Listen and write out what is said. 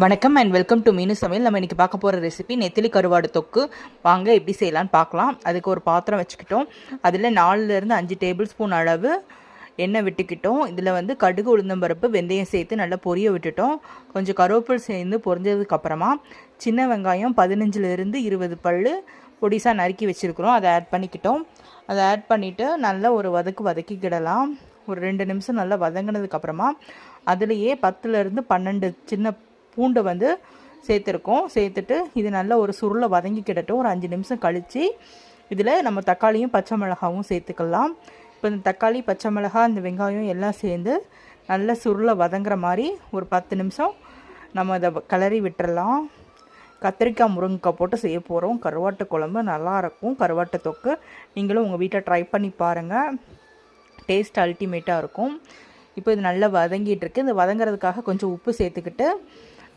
வணக்கம் and welcome to மீனு சமையல். நம்ம இன்றைக்கி பார்க்க போகிற ரெசிபி நெத்திலி கருவாடு தொக்கு. வாங்க எப்படி செய்யலான்னு பார்க்கலாம். அதுக்கு ஒரு பாத்திரம் வச்சுக்கிட்டோம். அதில் 4லேருந்து 5 டேபிள் ஸ்பூன் அளவு எண்ணெய் விட்டுக்கிட்டோம். இதில் வந்து கடுகு, உளுந்தம்பருப்பு, வெந்தயம் சேர்த்து நல்லா பொரிய விட்டுட்டோம். கொஞ்சம் கருவேப்பில் சேர்ந்து பொரிஞ்சதுக்கப்புறமா சின்ன வெங்காயம் 15லேருந்து 20 பல் பொடிசாக நறுக்கி வச்சுருக்குறோம். அதை ஆட் பண்ணிக்கிட்டோம். அதை ஆட் பண்ணிவிட்டு நல்லா ஒரு வதக்கிக்கிடலாம். ஒரு 2 நிமிஷம் நல்லா வதங்கினதுக்கப்புறமா அதுலேயே 10லேருந்து 12 சின்ன பூண்டை வந்து சேர்த்துருக்கோம். சேர்த்துட்டு இது நல்லா ஒரு சுருளை வதங்கிக்கிடட்டும். ஒரு 5 நிமிஷம் கழித்து இதில் நம்ம தக்காளியும் பச்சை மிளகாவும் சேர்த்துக்கலாம். இப்போ இந்த தக்காளி, பச்சை மிளகாய், இந்த வெங்காயம் எல்லாம் சேர்ந்து நல்லா சுருளை வதங்குற மாதிரி ஒரு 10 நிமிஷம் நம்ம அதை கிளறி விட்டுறலாம். கத்திரிக்காய், முருங்கைக்காய் போட்டு செய்ய போகிறோம். கருவாட்டு குழம்பு நல்லாயிருக்கும். கருவாட்டு தொக்கு நீங்களும் உங்கள் வீட்டில் ட்ரை பண்ணி பாருங்கள். டேஸ்ட் அல்டிமேட்டாக இருக்கும். இப்போ இது நல்லா வதங்கிட்டு இருக்கு. இந்த வதங்கிறதுக்காக கொஞ்சம் உப்பு சேர்த்துக்கிட்டு